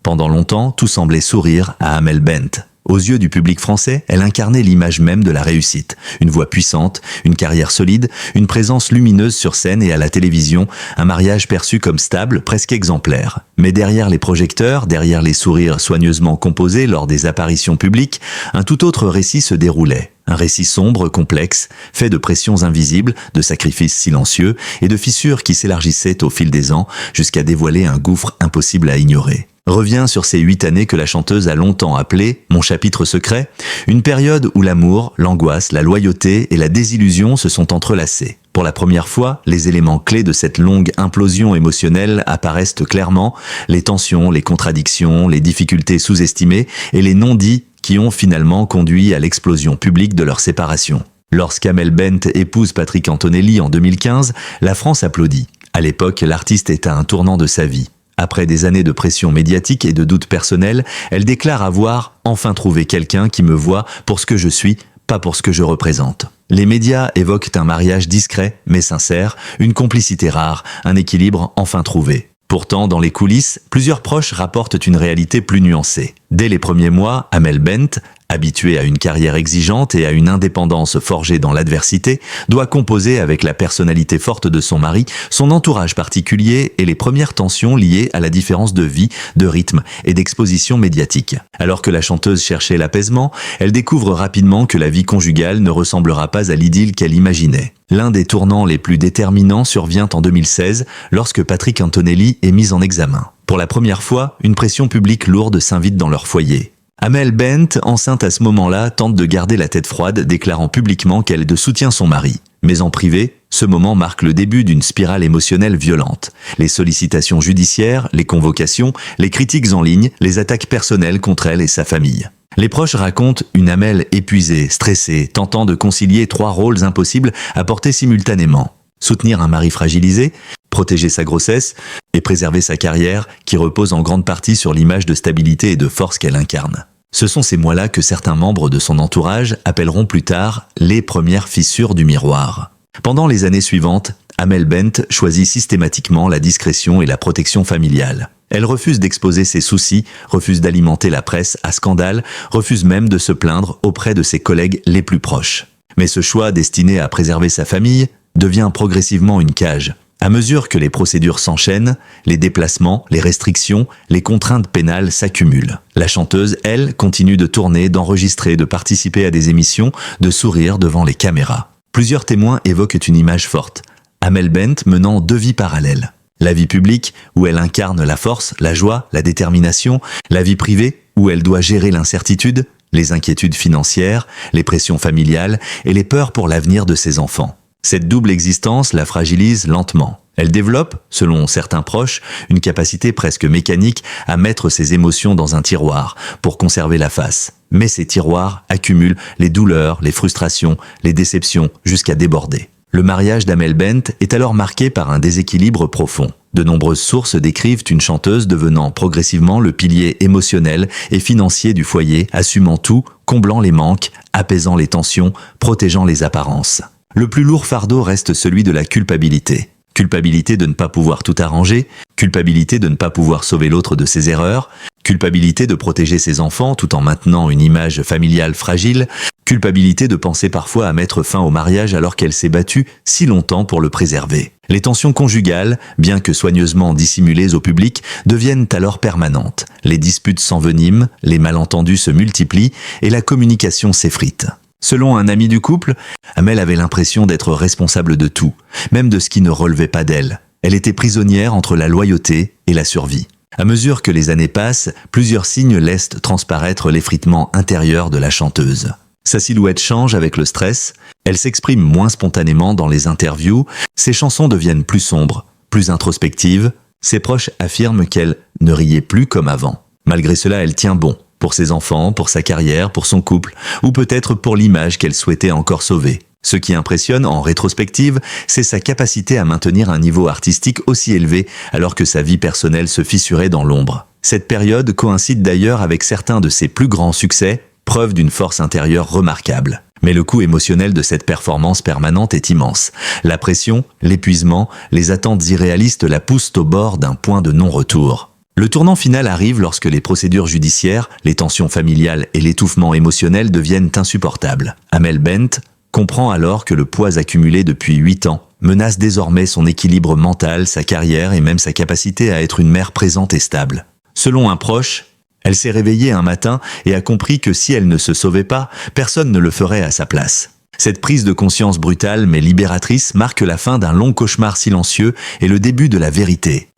Pendant longtemps, tout semblait sourire à Amel Bent. Aux yeux du public français, elle incarnait l'image même de la réussite. Une voix puissante, une carrière solide, une présence lumineuse sur scène et à la télévision, un mariage perçu comme stable, presque exemplaire. Mais derrière les projecteurs, derrière les sourires soigneusement composés lors des apparitions publiques, un tout autre récit se déroulait. Un récit sombre, complexe, fait de pressions invisibles, de sacrifices silencieux et de fissures qui s'élargissaient au fil des ans jusqu'à dévoiler un gouffre impossible à ignorer. Revient sur ces 8 années que la chanteuse a longtemps appelées « mon chapitre secret », une période où l'amour, l'angoisse, la loyauté et la désillusion se sont entrelacés. Pour la première fois, les éléments clés de cette longue implosion émotionnelle apparaissent clairement, les tensions, les contradictions, les difficultés sous-estimées et les non-dits qui ont finalement conduit à l'explosion publique de leur séparation. Lorsqu'Amel Bent épouse Patrick Antonelli en 2015, la France applaudit. À l'époque, l'artiste est à un tournant de sa vie. Après des années de pression médiatique et de doutes personnels, elle déclare avoir enfin trouvé quelqu'un qui me voit pour ce que je suis, pas pour ce que je représente. Les médias évoquent un mariage discret mais sincère, une complicité rare, un équilibre enfin trouvé. Pourtant, dans les coulisses, plusieurs proches rapportent une réalité plus nuancée. Dès les premiers mois, Amel Bent, habituée à une carrière exigeante et à une indépendance forgée dans l'adversité, doit composer avec la personnalité forte de son mari, son entourage particulier et les premières tensions liées à la différence de vie, de rythme et d'exposition médiatique. Alors que la chanteuse cherchait l'apaisement, elle découvre rapidement que la vie conjugale ne ressemblera pas à l'idylle qu'elle imaginait. L'un des tournants les plus déterminants survient en 2016, lorsque Patrick Antonelli est mis en examen. Pour la première fois, une pression publique lourde s'invite dans leur foyer. Amel Bent, enceinte à ce moment-là, tente de garder la tête froide, déclarant publiquement qu'elle soutient son mari. Mais en privé, ce moment marque le début d'une spirale émotionnelle violente. Les sollicitations judiciaires, les convocations, les critiques en ligne, les attaques personnelles contre elle et sa famille. Les proches racontent une Amel épuisée, stressée, tentant de concilier 3 rôles impossibles à porter simultanément. Soutenir un mari fragilisé, protéger sa grossesse et préserver sa carrière qui repose en grande partie sur l'image de stabilité et de force qu'elle incarne. Ce sont ces mois-là que certains membres de son entourage appelleront plus tard les premières fissures du miroir. Pendant les années suivantes, Amel Bent choisit systématiquement la discrétion et la protection familiale. Elle refuse d'exposer ses soucis, refuse d'alimenter la presse à scandale, refuse même de se plaindre auprès de ses collègues les plus proches. Mais ce choix destiné à préserver sa famille devient progressivement une cage. À mesure que les procédures s'enchaînent, les déplacements, les restrictions, les contraintes pénales s'accumulent. La chanteuse, elle, continue de tourner, d'enregistrer, de participer à des émissions, de sourire devant les caméras. Plusieurs témoins évoquent une image forte. Amel Bent menant 2 vies parallèles. La vie publique, où elle incarne la force, la joie, la détermination. La vie privée, où elle doit gérer l'incertitude, les inquiétudes financières, les pressions familiales et les peurs pour l'avenir de ses enfants. Cette double existence la fragilise lentement. Elle développe, selon certains proches, une capacité presque mécanique à mettre ses émotions dans un tiroir pour conserver la face. Mais ces tiroirs accumulent les douleurs, les frustrations, les déceptions jusqu'à déborder. Le mariage d'Amel Bent est alors marqué par un déséquilibre profond. De nombreuses sources décrivent une chanteuse devenant progressivement le pilier émotionnel et financier du foyer, assumant tout, comblant les manques, apaisant les tensions, protégeant les apparences. Le plus lourd fardeau reste celui de la culpabilité. Culpabilité de ne pas pouvoir tout arranger, culpabilité de ne pas pouvoir sauver l'autre de ses erreurs, culpabilité de protéger ses enfants tout en maintenant une image familiale fragile, culpabilité de penser parfois à mettre fin au mariage alors qu'elle s'est battue si longtemps pour le préserver. Les tensions conjugales, bien que soigneusement dissimulées au public, deviennent alors permanentes. Les disputes s'enveniment, les malentendus se multiplient et la communication s'effrite. Selon un ami du couple, Amel avait l'impression d'être responsable de tout, même de ce qui ne relevait pas d'elle. Elle était prisonnière entre la loyauté et la survie. À mesure que les années passent, plusieurs signes laissent transparaître l'effritement intérieur de la chanteuse. Sa silhouette change avec le stress, elle s'exprime moins spontanément dans les interviews, ses chansons deviennent plus sombres, plus introspectives. Ses proches affirment qu'elle ne riait plus comme avant. Malgré cela, elle tient bon. Pour ses enfants, pour sa carrière, pour son couple, ou peut-être pour l'image qu'elle souhaitait encore sauver. Ce qui impressionne en rétrospective, c'est sa capacité à maintenir un niveau artistique aussi élevé alors que sa vie personnelle se fissurait dans l'ombre. Cette période coïncide d'ailleurs avec certains de ses plus grands succès, preuve d'une force intérieure remarquable. Mais le coût émotionnel de cette performance permanente est immense. La pression, l'épuisement, les attentes irréalistes la poussent au bord d'un point de non-retour. Le tournant final arrive lorsque les procédures judiciaires, les tensions familiales et l'étouffement émotionnel deviennent insupportables. Amel Bent comprend alors que le poids accumulé depuis 8 ans menace désormais son équilibre mental, sa carrière et même sa capacité à être une mère présente et stable. Selon un proche, elle s'est réveillée un matin et a compris que si elle ne se sauvait pas, personne ne le ferait à sa place. Cette prise de conscience brutale mais libératrice marque la fin d'un long cauchemar silencieux et le début de la vérité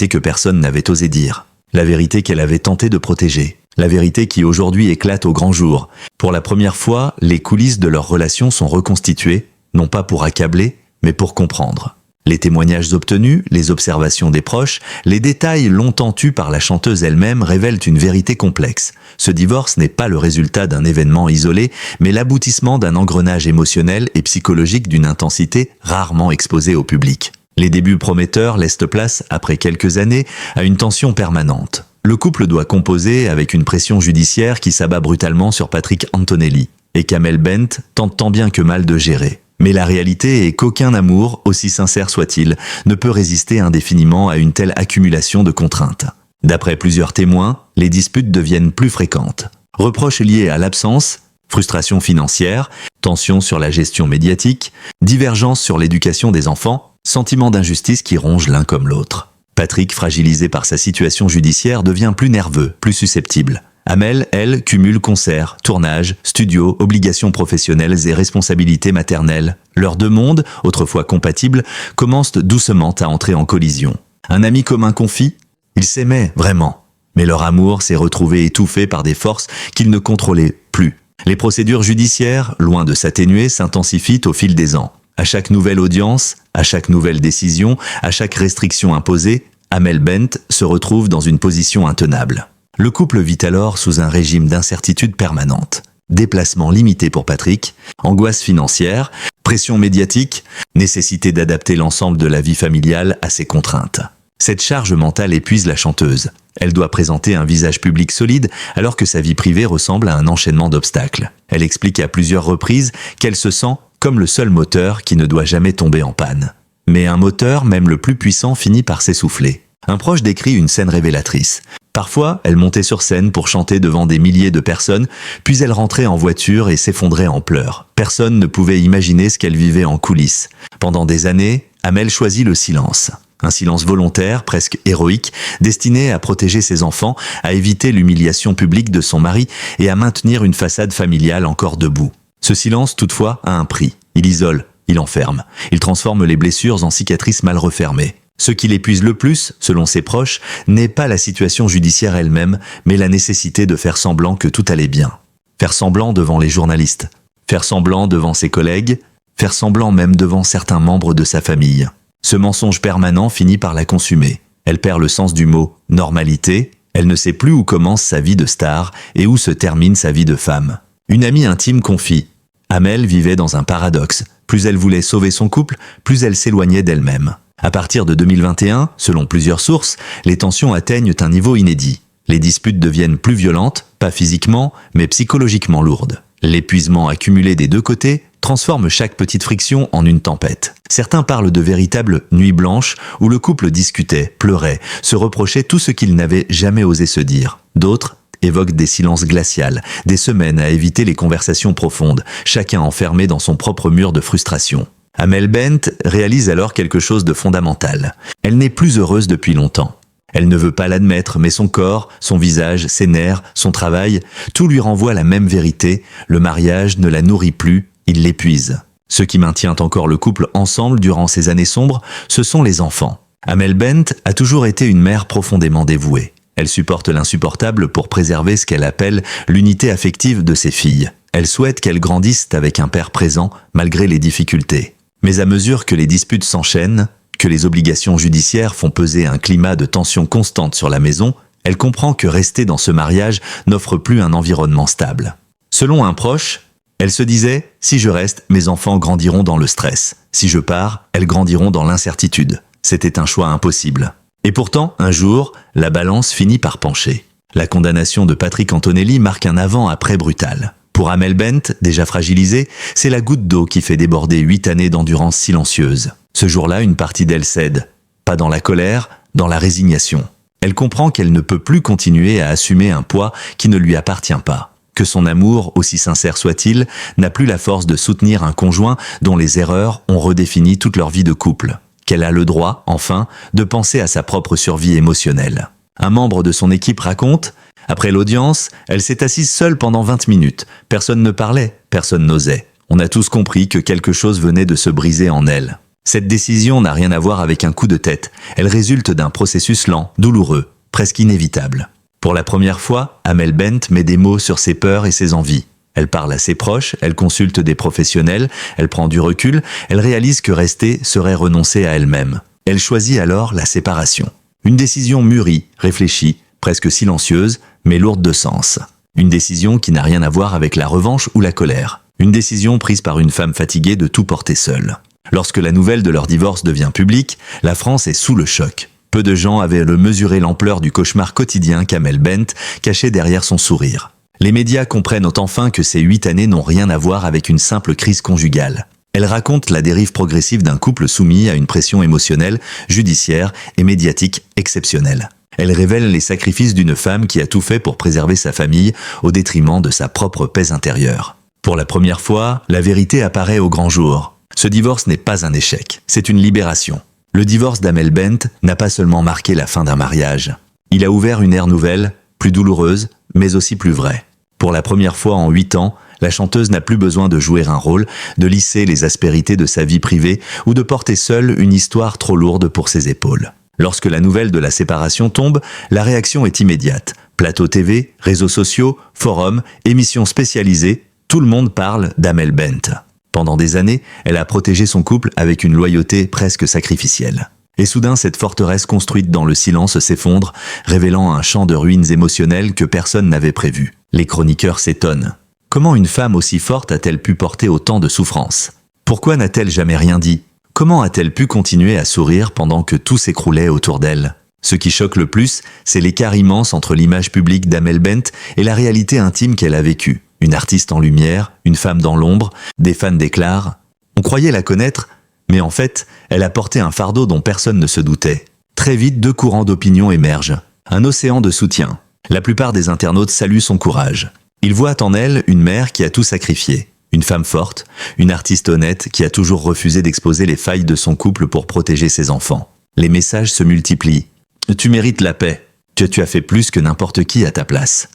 que personne n'avait osé dire, la vérité qu'elle avait tenté de protéger, la vérité qui aujourd'hui éclate au grand jour. Pour la première fois, les coulisses de leur relation sont reconstituées, non pas pour accabler, mais pour comprendre. Les témoignages obtenus, les observations des proches, les détails longtemps tus par la chanteuse elle-même révèlent une vérité complexe. Ce divorce n'est pas le résultat d'un événement isolé, mais l'aboutissement d'un engrenage émotionnel et psychologique d'une intensité rarement exposée au public. Les débuts prometteurs laissent place, après quelques années, à une tension permanente. Le couple doit composer avec une pression judiciaire qui s'abat brutalement sur Patrick Antonelli, et qu'Amel Bent tente tant bien que mal de gérer. Mais la réalité est qu'aucun amour, aussi sincère soit-il, ne peut résister indéfiniment à une telle accumulation de contraintes. D'après plusieurs témoins, les disputes deviennent plus fréquentes. Reproches liés à l'absence, frustration financière, tensions sur la gestion médiatique, divergences sur l'éducation des enfants, sentiments d'injustice qui rongent l'un comme l'autre. Patrick, fragilisé par sa situation judiciaire, devient plus nerveux, plus susceptible. Amel, elle, cumule concerts, tournages, studios, obligations professionnelles et responsabilités maternelles. Leurs deux mondes, autrefois compatibles, commencent doucement à entrer en collision. Un ami commun confie « Ils s'aimaient, vraiment ». Mais leur amour s'est retrouvé étouffé par des forces qu'ils ne contrôlaient plus. Les procédures judiciaires, loin de s'atténuer, s'intensifient au fil des ans. À chaque nouvelle audience, à chaque nouvelle décision, à chaque restriction imposée, Amel Bent se retrouve dans une position intenable. Le couple vit alors sous un régime d'incertitude permanente. Déplacement limité pour Patrick, angoisse financière, pression médiatique, nécessité d'adapter l'ensemble de la vie familiale à ses contraintes. Cette charge mentale épuise la chanteuse. Elle doit présenter un visage public solide alors que sa vie privée ressemble à un enchaînement d'obstacles. Elle explique à plusieurs reprises qu'elle se sent comme le seul moteur qui ne doit jamais tomber en panne. Mais un moteur, même le plus puissant, finit par s'essouffler. Un proche décrit une scène révélatrice. Parfois, elle montait sur scène pour chanter devant des milliers de personnes, puis elle rentrait en voiture et s'effondrait en pleurs. Personne ne pouvait imaginer ce qu'elle vivait en coulisses. Pendant des années, Amel choisit le silence. Un silence volontaire, presque héroïque, destiné à protéger ses enfants, à éviter l'humiliation publique de son mari et à maintenir une façade familiale encore debout. Ce silence, toutefois, a un prix. Il isole, il enferme. Il transforme les blessures en cicatrices mal refermées. Ce qui l'épuise le plus, selon ses proches, n'est pas la situation judiciaire elle-même, mais la nécessité de faire semblant que tout allait bien. Faire semblant devant les journalistes, faire semblant devant ses collègues, faire semblant même devant certains membres de sa famille. Ce mensonge permanent finit par la consumer. Elle perd le sens du mot « normalité », elle ne sait plus où commence sa vie de star et où se termine sa vie de femme. Une amie intime confie « Amel vivait dans un paradoxe. Plus elle voulait sauver son couple, plus elle s'éloignait d'elle-même. » À partir de 2021, selon plusieurs sources, les tensions atteignent un niveau inédit. Les disputes deviennent plus violentes, pas physiquement, mais psychologiquement lourdes. L'épuisement accumulé des deux côtés transforme chaque petite friction en une tempête. Certains parlent de véritables nuits blanches où le couple discutait, pleurait, se reprochait tout ce qu'il n'avait jamais osé se dire. D'autres évoquent des silences glaciales, des semaines à éviter les conversations profondes, chacun enfermé dans son propre mur de frustration. Amel Bent réalise alors quelque chose de fondamental. Elle n'est plus heureuse depuis longtemps. Elle ne veut pas l'admettre, mais son corps, son visage, ses nerfs, son travail, tout lui renvoie la même vérité. Le mariage ne la nourrit plus, il l'épuise. Ce qui maintient encore le couple ensemble durant ces années sombres, ce sont les enfants. Amel Bent a toujours été une mère profondément dévouée. Elle supporte l'insupportable pour préserver ce qu'elle appelle l'unité affective de ses filles. Elle souhaite qu'elles grandissent avec un père présent, malgré les difficultés. Mais à mesure que les disputes s'enchaînent, que les obligations judiciaires font peser un climat de tension constante sur la maison, elle comprend que rester dans ce mariage n'offre plus un environnement stable. Selon un proche, elle se disait « Si je reste, mes enfants grandiront dans le stress. Si je pars, elles grandiront dans l'incertitude. » C'était un choix impossible. Et pourtant, un jour, la balance finit par pencher. La condamnation de Patrick Antonelli marque un avant-après brutal. Pour Amel Bent, déjà fragilisée, c'est la goutte d'eau qui fait déborder 8 années d'endurance silencieuse. Ce jour-là, une partie d'elle cède. Pas dans la colère, dans la résignation. Elle comprend qu'elle ne peut plus continuer à assumer un poids qui ne lui appartient pas. Que son amour, aussi sincère soit-il, n'a plus la force de soutenir un conjoint dont les erreurs ont redéfini toute leur vie de couple. Qu'elle a le droit, enfin, de penser à sa propre survie émotionnelle. Un membre de son équipe raconte « Après l'audience, elle s'est assise seule pendant 20 minutes. Personne ne parlait, personne n'osait. On a tous compris que quelque chose venait de se briser en elle. Cette décision n'a rien à voir avec un coup de tête. Elle résulte d'un processus lent, douloureux, presque inévitable. Pour la première fois, Amel Bent met des mots sur ses peurs et ses envies. Elle parle à ses proches, elle consulte des professionnels, elle prend du recul, elle réalise que rester serait renoncer à elle-même. Elle choisit alors la séparation. Une décision mûrie, réfléchie, presque silencieuse, mais lourde de sens. Une décision qui n'a rien à voir avec la revanche ou la colère. Une décision prise par une femme fatiguée de tout porter seule. Lorsque la nouvelle de leur divorce devient publique, la France est sous le choc. Peu de gens avaient mesuré l'ampleur du cauchemar quotidien qu'Amel Bent cachait derrière son sourire. Les médias comprennent enfin que ces 8 années n'ont rien à voir avec une simple crise conjugale. Elle raconte la dérive progressive d'un couple soumis à une pression émotionnelle, judiciaire et médiatique exceptionnelle. Elle révèle les sacrifices d'une femme qui a tout fait pour préserver sa famille au détriment de sa propre paix intérieure. Pour la première fois, la vérité apparaît au grand jour. Ce divorce n'est pas un échec, c'est une libération. Le divorce d'Amel Bent n'a pas seulement marqué la fin d'un mariage. Il a ouvert une ère nouvelle, plus douloureuse, mais aussi plus vraie. Pour la première fois en 8 ans, la chanteuse n'a plus besoin de jouer un rôle, de lisser les aspérités de sa vie privée ou de porter seule une histoire trop lourde pour ses épaules. Lorsque la nouvelle de la séparation tombe, la réaction est immédiate. Plateau TV, réseaux sociaux, forums, émissions spécialisées, tout le monde parle d'Amel Bent. Pendant des années, elle a protégé son couple avec une loyauté presque sacrificielle. Et soudain, cette forteresse construite dans le silence s'effondre, révélant un champ de ruines émotionnelles que personne n'avait prévu. Les chroniqueurs s'étonnent. Comment une femme aussi forte a-t-elle pu porter autant de souffrances? Pourquoi n'a-t-elle jamais rien dit? Comment a-t-elle pu continuer à sourire pendant que tout s'écroulait autour d'elle? Ce qui choque le plus, c'est l'écart immense entre l'image publique d'Amel Bent et la réalité intime qu'elle a vécue. Une artiste en lumière, une femme dans l'ombre, des fans déclarent « On croyait la connaître, mais en fait, elle a porté un fardeau dont personne ne se doutait. » Très vite, 2 courants d'opinion émergent. Un océan de soutien. La plupart des internautes saluent son courage. Ils voient en elle une mère qui a tout sacrifié. Une femme forte, une artiste honnête qui a toujours refusé d'exposer les failles de son couple pour protéger ses enfants. Les messages se multiplient. « Tu mérites la paix. Tu as fait plus que n'importe qui à ta place.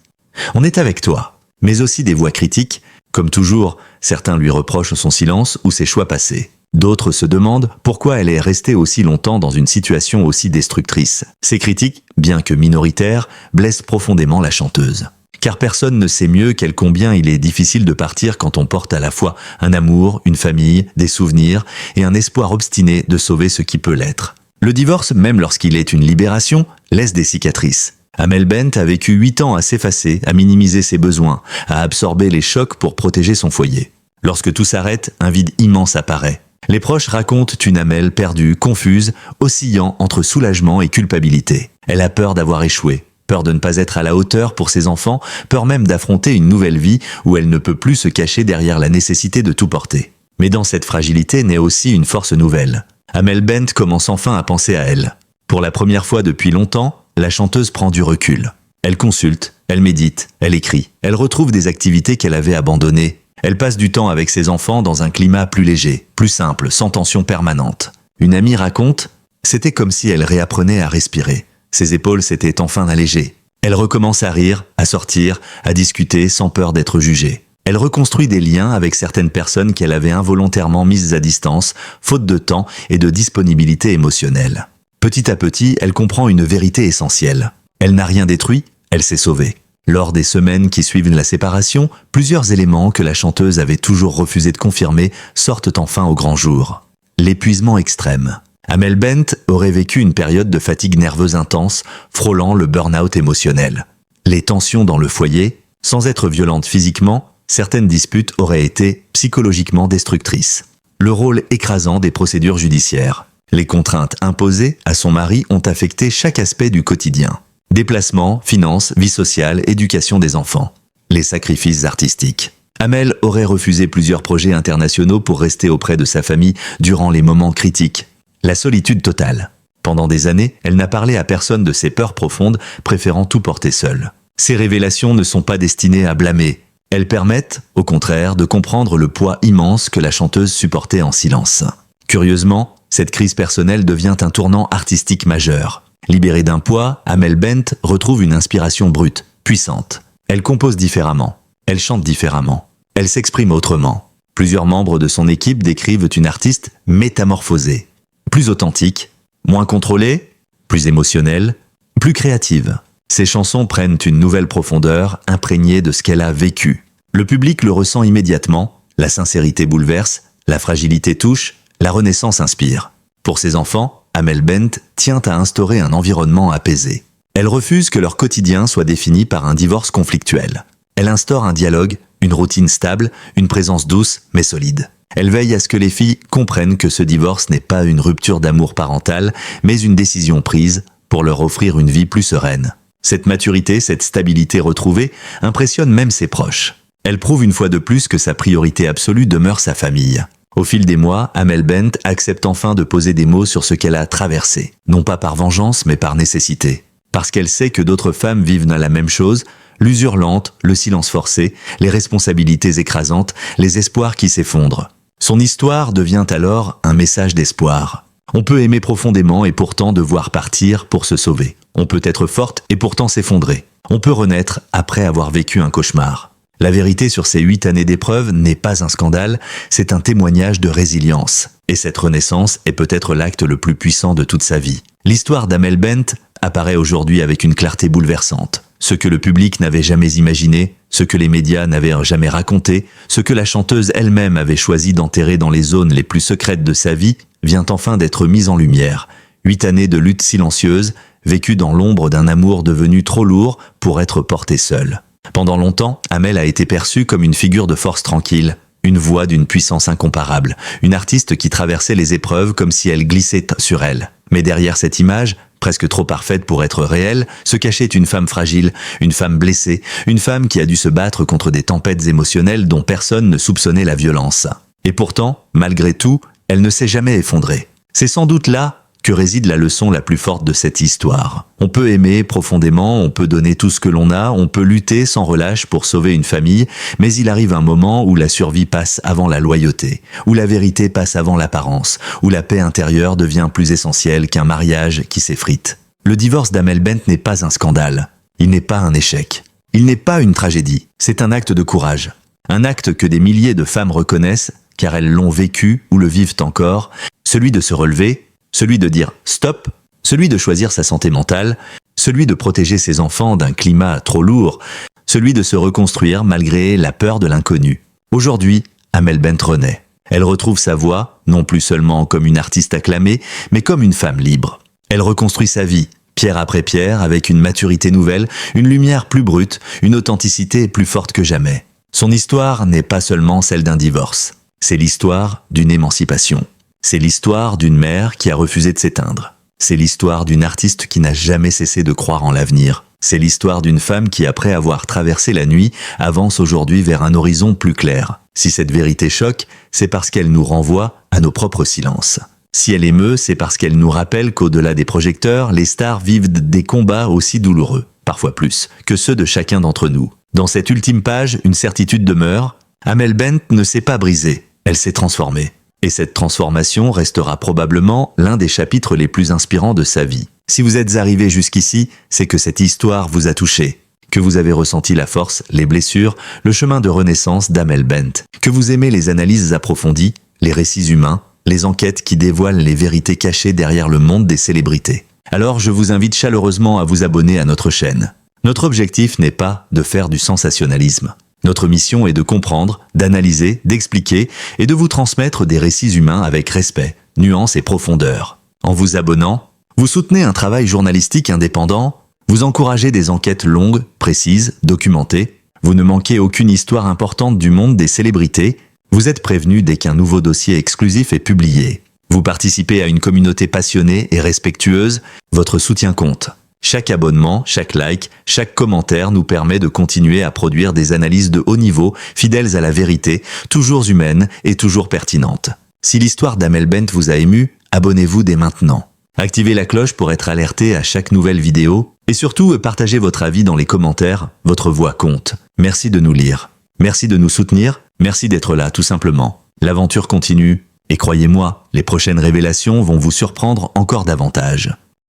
On est avec toi. » Mais aussi des voix critiques. Comme toujours, certains lui reprochent son silence ou ses choix passés. D'autres se demandent pourquoi elle est restée aussi longtemps dans une situation aussi destructrice. Ces critiques, bien que minoritaires, blessent profondément la chanteuse. Car personne ne sait mieux qu'elle combien il est difficile de partir quand on porte à la fois un amour, une famille, des souvenirs et un espoir obstiné de sauver ce qui peut l'être. Le divorce, même lorsqu'il est une libération, laisse des cicatrices. Amel Bent a vécu 8 ans à s'effacer, à minimiser ses besoins, à absorber les chocs pour protéger son foyer. Lorsque tout s'arrête, un vide immense apparaît. Les proches racontent une Amel perdue, confuse, oscillant entre soulagement et culpabilité. Elle a peur d'avoir échoué, peur de ne pas être à la hauteur pour ses enfants, peur même d'affronter une nouvelle vie où elle ne peut plus se cacher derrière la nécessité de tout porter. Mais dans cette fragilité naît aussi une force nouvelle. Amel Bent commence enfin à penser à elle. Pour la première fois depuis longtemps, la chanteuse prend du recul. Elle consulte, elle médite, elle écrit. Elle retrouve des activités qu'elle avait abandonnées. Elle passe du temps avec ses enfants dans un climat plus léger, plus simple, sans tension permanente. Une amie raconte « C'était comme si elle réapprenait à respirer. Ses épaules s'étaient enfin allégées. Elle recommence à rire, à sortir, à discuter sans peur d'être jugée. Elle reconstruit des liens avec certaines personnes qu'elle avait involontairement mises à distance, faute de temps et de disponibilité émotionnelle. Petit à petit, elle comprend une vérité essentielle. Elle n'a rien détruit, elle s'est sauvée. Lors des semaines qui suivent la séparation, plusieurs éléments que la chanteuse avait toujours refusé de confirmer sortent enfin au grand jour. L'épuisement extrême. Amel Bent aurait vécu une période de fatigue nerveuse intense, frôlant le burn-out émotionnel. Les tensions dans le foyer, sans être violentes physiquement, certaines disputes auraient été psychologiquement destructrices. Le rôle écrasant des procédures judiciaires. Les contraintes imposées à son mari ont affecté chaque aspect du quotidien. Déplacements, finances, vie sociale, éducation des enfants. Les sacrifices artistiques. Amel aurait refusé plusieurs projets internationaux pour rester auprès de sa famille durant les moments critiques. La solitude totale. Pendant des années, elle n'a parlé à personne de ses peurs profondes, préférant tout porter seule. Ces révélations ne sont pas destinées à blâmer. Elles permettent, au contraire, de comprendre le poids immense que la chanteuse supportait en silence. Curieusement, cette crise personnelle devient un tournant artistique majeur. Libérée d'un poids, Amel Bent retrouve une inspiration brute, puissante. Elle compose différemment. Elle chante différemment. Elle s'exprime autrement. Plusieurs membres de son équipe décrivent une artiste métamorphosée. Plus authentique, moins contrôlée, plus émotionnelle, plus créative. Ses chansons prennent une nouvelle profondeur, imprégnée de ce qu'elle a vécu. Le public le ressent immédiatement, la sincérité bouleverse, la fragilité touche, la renaissance inspire. Pour ses enfants, Amel Bent tient à instaurer un environnement apaisé. Elle refuse que leur quotidien soit défini par un divorce conflictuel. Elle instaure un dialogue, une routine stable, une présence douce mais solide. Elle veille à ce que les filles comprennent que ce divorce n'est pas une rupture d'amour parental, mais une décision prise pour leur offrir une vie plus sereine. Cette maturité, cette stabilité retrouvée impressionne même ses proches. Elle prouve une fois de plus que sa priorité absolue demeure sa famille. Au fil des mois, Amel Bent accepte enfin de poser des mots sur ce qu'elle a traversé, non pas par vengeance mais par nécessité. Parce qu'elle sait que d'autres femmes vivent dans la même chose, l'usure lente, le silence forcé, les responsabilités écrasantes, les espoirs qui s'effondrent. Son histoire devient alors un message d'espoir. On peut aimer profondément et pourtant devoir partir pour se sauver. On peut être forte et pourtant s'effondrer. On peut renaître après avoir vécu un cauchemar. La vérité sur ces 8 années d'épreuve n'est pas un scandale, c'est un témoignage de résilience. Et cette renaissance est peut-être l'acte le plus puissant de toute sa vie. L'histoire d'Amel Bent apparaît aujourd'hui avec une clarté bouleversante. Ce que le public n'avait jamais imaginé, ce que les médias n'avaient jamais raconté, ce que la chanteuse elle-même avait choisi d'enterrer dans les zones les plus secrètes de sa vie, vient enfin d'être mise en lumière. 8 années de lutte silencieuse, vécues dans l'ombre d'un amour devenu trop lourd pour être porté seul. Pendant longtemps, Amel a été perçue comme une figure de force tranquille, une voix d'une puissance incomparable, une artiste qui traversait les épreuves comme si elle glissait sur elle. Mais derrière cette image, presque trop parfaite pour être réelle, se cachait une femme fragile, une femme blessée, une femme qui a dû se battre contre des tempêtes émotionnelles dont personne ne soupçonnait la violence. Et pourtant, malgré tout, elle ne s'est jamais effondrée. C'est sans doute là que réside la leçon la plus forte de cette histoire. On peut aimer profondément, on peut donner tout ce que l'on a, on peut lutter sans relâche pour sauver une famille, mais il arrive un moment où la survie passe avant la loyauté, où la vérité passe avant l'apparence, où la paix intérieure devient plus essentielle qu'un mariage qui s'effrite. Le divorce d'Amel Bent n'est pas un scandale, il n'est pas un échec, il n'est pas une tragédie, c'est un acte de courage. Un acte que des milliers de femmes reconnaissent, car elles l'ont vécu ou le vivent encore, celui de se relever, celui de dire stop, celui de choisir sa santé mentale, celui de protéger ses enfants d'un climat trop lourd, celui de se reconstruire malgré la peur de l'inconnu. Aujourd'hui, Amel Bent renaît. Elle retrouve sa voix, non plus seulement comme une artiste acclamée, mais comme une femme libre. Elle reconstruit sa vie, pierre après pierre, avec une maturité nouvelle, une lumière plus brute, une authenticité plus forte que jamais. Son histoire n'est pas seulement celle d'un divorce, c'est l'histoire d'une émancipation. C'est l'histoire d'une mère qui a refusé de s'éteindre. C'est l'histoire d'une artiste qui n'a jamais cessé de croire en l'avenir. C'est l'histoire d'une femme qui, après avoir traversé la nuit, avance aujourd'hui vers un horizon plus clair. Si cette vérité choque, c'est parce qu'elle nous renvoie à nos propres silences. Si elle émeut, c'est parce qu'elle nous rappelle qu'au-delà des projecteurs, les stars vivent des combats aussi douloureux, parfois plus, que ceux de chacun d'entre nous. Dans cette ultime page, une certitude demeure. Amel Bent ne s'est pas brisée, elle s'est transformée. Et cette transformation restera probablement l'un des chapitres les plus inspirants de sa vie. Si vous êtes arrivé jusqu'ici, c'est que cette histoire vous a touché, que vous avez ressenti la force, les blessures, le chemin de renaissance d'Amel Bent, que vous aimez les analyses approfondies, les récits humains, les enquêtes qui dévoilent les vérités cachées derrière le monde des célébrités. Alors je vous invite chaleureusement à vous abonner à notre chaîne. Notre objectif n'est pas de faire du sensationnalisme. Notre mission est de comprendre, d'analyser, d'expliquer et de vous transmettre des récits humains avec respect, nuance et profondeur. En vous abonnant, vous soutenez un travail journalistique indépendant, vous encouragez des enquêtes longues, précises, documentées, vous ne manquez aucune histoire importante du monde des célébrités, vous êtes prévenu dès qu'un nouveau dossier exclusif est publié. Vous participez à une communauté passionnée et respectueuse, votre soutien compte. Chaque abonnement, chaque like, chaque commentaire nous permet de continuer à produire des analyses de haut niveau, fidèles à la vérité, toujours humaines et toujours pertinentes. Si l'histoire d'Amel Bent vous a ému, abonnez-vous dès maintenant. Activez la cloche pour être alerté à chaque nouvelle vidéo. Et surtout, partagez votre avis dans les commentaires. Votre voix compte. Merci de nous lire. Merci de nous soutenir. Merci d'être là, tout simplement. L'aventure continue. Et croyez-moi, les prochaines révélations vont vous surprendre encore davantage.